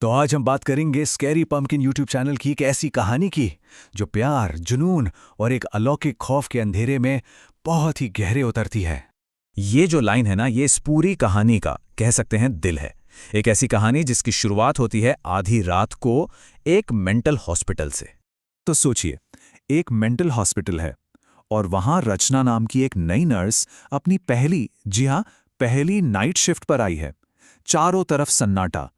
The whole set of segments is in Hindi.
तो आज हम बात करेंगे स्कैरी पंपकिन यूट्यूब चैनल की एक ऐसी कहानी की जो प्यार, जुनून और एक अलौकिक खौफ के अंधेरे में बहुत ही गहरे उतरती है। ये जो लाइन है ना, ये इस पूरी कहानी का कह सकते हैं दिल है। एक ऐसी कहानी जिसकी शुरुआत होती है आधी रात को एक मेंटल हॉस्पिटल से। तो सोचिए, एक मेंटल हॉस्पिटल है और वहां रचना नाम की एक नई नर्स अपनी पहली, जी हाँ, पहली नाइट शिफ्ट पर आई है। चारों तरफ सन्नाटा,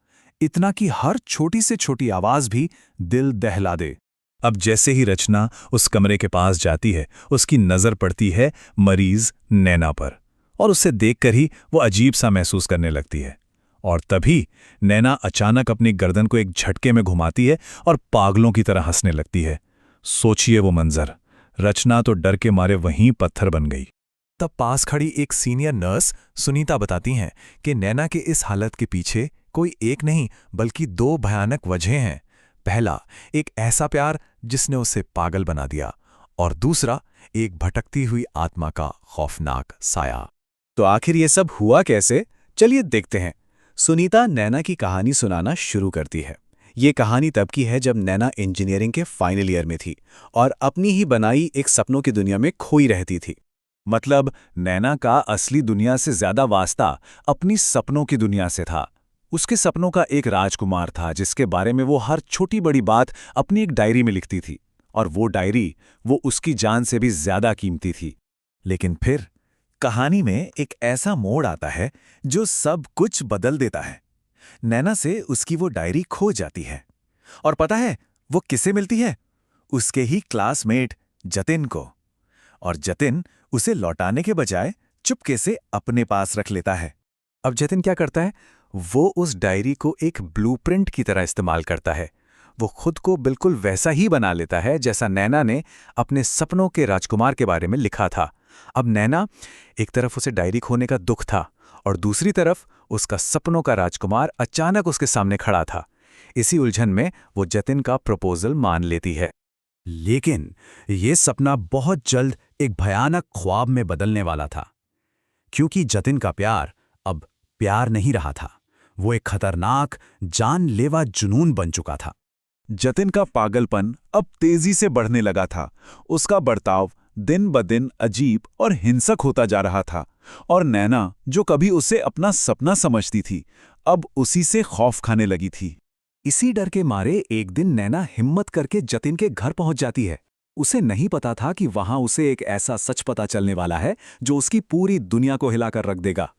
इतना कि हर छोटी से छोटी आवाज भी दिल दहला दे। अब जैसे ही रचना उस कमरे के पास जाती है, उसकी नजर पड़ती है मरीज नैना पर और उसे देखकर ही वो अजीब सा महसूस करने लगती है। और तभी नैना अचानक अपनी गर्दन को एक झटके में घुमाती है और पागलों की तरह हंसने लगती है। सोचिए वो मंजर, रचना तो डर के मारे वहीं पत्थर बन गई। तब पास खड़ी एक सीनियर नर्स सुनीता बताती हैं कि नैना के इस हालत के पीछे कोई एक नहीं बल्कि दो भयानक वजह हैं। पहला, एक ऐसा प्यार जिसने उसे पागल बना दिया, और दूसरा, एक भटकती हुई आत्मा का खौफनाक साया। तो आखिर ये सब हुआ कैसे? चलिए देखते हैं। सुनीता नैना की कहानी सुनाना शुरू करती है। ये कहानी तब की है जब नैना इंजीनियरिंग के फाइनल ईयर में थी और अपनी ही बनाई एक सपनों की दुनिया में खोई रहती थी। मतलब नैना का असली दुनिया से ज्यादा वास्ता अपनी सपनों की दुनिया से था। उसके सपनों का एक राजकुमार था जिसके बारे में वो हर छोटी बड़ी बात अपनी एक डायरी में लिखती थी, और वो डायरी वो उसकी जान से भी ज्यादा कीमती थी। लेकिन फिर कहानी में एक ऐसा मोड़ आता है जो सब कुछ बदल देता है। नैना से उसकी वो डायरी खो जाती है, और पता है वो किसे मिलती है? उसके ही क्लासमेट जतिन को। और जतिन उसे लौटाने के बजाय चुपके से अपने पास रख लेता है। अब जतिन क्या करता है? वो उस डायरी को एक ब्लूप्रिंट की तरह इस्तेमाल करता है। वो खुद को बिल्कुल वैसा ही बना लेता है जैसा नैना ने अपने सपनों के राजकुमार के बारे में लिखा था। अब नैना, एक तरफ उसे डायरी खोने का दुख था और दूसरी तरफ उसका सपनों का राजकुमार अचानक उसके सामने खड़ा था। इसी उलझन में वो जतिन का प्रपोजल मान लेती है। लेकिन ये सपना बहुत जल्द एक भयानक ख्वाब में बदलने वाला था, क्योंकि जतिन का प्यार अब प्यार नहीं रहा था। वो एक खतरनाक, जानलेवा जुनून बन चुका था। जतिन का पागलपन अब तेजी से बढ़ने लगा था। उसका बर्ताव दिन ब दिन अजीब और हिंसक होता जा रहा था, और नैना, जो कभी उसे अपना सपना समझती थी, अब उसी से खौफ खाने लगी थी। इसी डर के मारे एक दिन नैना हिम्मत करके जतिन के घर पहुंच जाती है। उसे नहीं पता था कि वहां उसे एक ऐसा सच पता चलने वाला है जो उसकी पूरी दुनिया को हिलाकर रख देगा।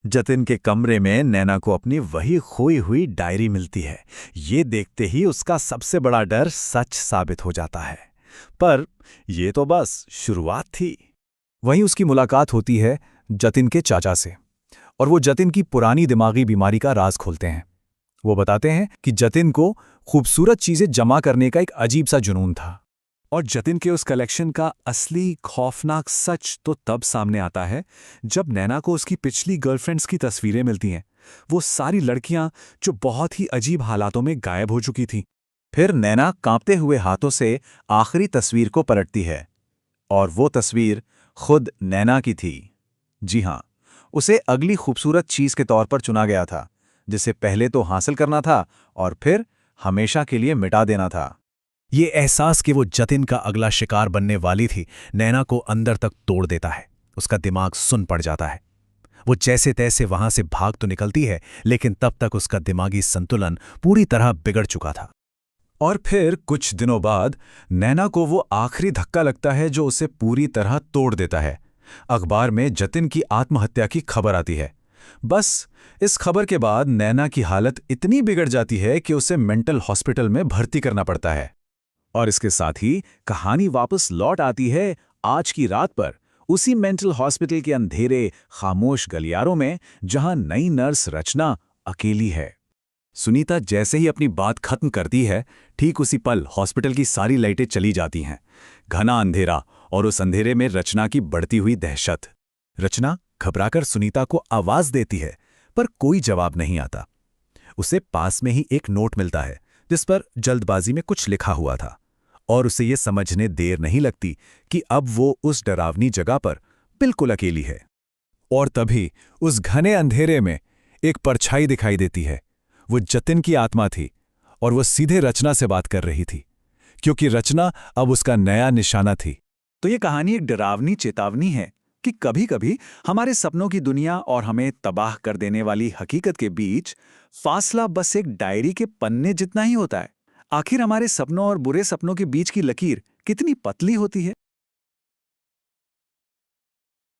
जतिन के कमरे में नैना को अपनी वही खोई हुई डायरी मिलती है। ये देखते ही उसका सबसे बड़ा डर सच साबित हो जाता है। पर यह तो बस शुरुआत थी। वहीं उसकी मुलाकात होती है जतिन के चाचा से, और वो जतिन की पुरानी दिमागी बीमारी का राज खोलते हैं। वो बताते हैं कि जतिन को खूबसूरत चीजें जमा करने का एक अजीब सा जुनून था, और जतिन के उस कलेक्शन का असली खौफनाक सच तो तब सामने आता है जब नैना को उसकी पिछली गर्लफ्रेंड्स की तस्वीरें मिलती हैं। वो सारी लड़कियां जो बहुत ही अजीब हालातों में गायब हो चुकी थीं। फिर नैना कांपते हुए हाथों से आखिरी तस्वीर को पलटती है, और वो तस्वीर खुद नैना की थी। जी हां, उसे अगली खूबसूरत चीज के तौर पर चुना गया था, जिसे पहले तो हासिल करना था और फिर हमेशा के लिए मिटा देना था। ये एहसास कि वो जतिन का अगला शिकार बनने वाली थी, नैना को अंदर तक तोड़ देता है। उसका दिमाग सुन पड़ जाता है। वो जैसे तैसे वहां से भाग तो निकलती है, लेकिन तब तक उसका दिमागी संतुलन पूरी तरह बिगड़ चुका था। और फिर कुछ दिनों बाद नैना को वो आखिरी धक्का लगता है जो उसे पूरी तरह तोड़ देता है। अखबार में जतिन की आत्महत्या की खबर आती है। बस इस खबर के बाद नैना की हालत इतनी बिगड़ जाती है कि उसे मेंटल हॉस्पिटल में भर्ती करना पड़ता है। और इसके साथ ही कहानी वापस लौट आती है आज की रात पर, उसी मेंटल हॉस्पिटल के अंधेरे खामोश गलियारों में, जहां नई नर्स रचना अकेली है। सुनीता जैसे ही अपनी बात खत्म करती है, ठीक उसी पल हॉस्पिटल की सारी लाइटें चली जाती हैं। घना अंधेरा, और उस अंधेरे में रचना की बढ़ती हुई दहशत। रचना घबराकर सुनीता को आवाज देती है, पर कोई जवाब नहीं आता। उसे पास में ही एक नोट मिलता है जिस पर जल्दबाजी में कुछ लिखा हुआ था, और उसे ये समझने देर नहीं लगती कि अब वो उस डरावनी जगह पर बिल्कुल अकेली है। और तभी उस घने अंधेरे में एक परछाई दिखाई देती है। वो जतिन की आत्मा थी और वो सीधे रचना से बात कर रही थी, क्योंकि रचना अब उसका नया निशाना थी। तो ये कहानी एक डरावनी चेतावनी है कि कभी-कभी हमारे सपनों की दुनिया और हमें तबाह कर देने वाली हकीकत के बीच फासला बस एक डायरी के पन्ने जितना ही होता है। आखिर हमारे सपनों और बुरे सपनों के बीच की लकीर कितनी पतली होती है,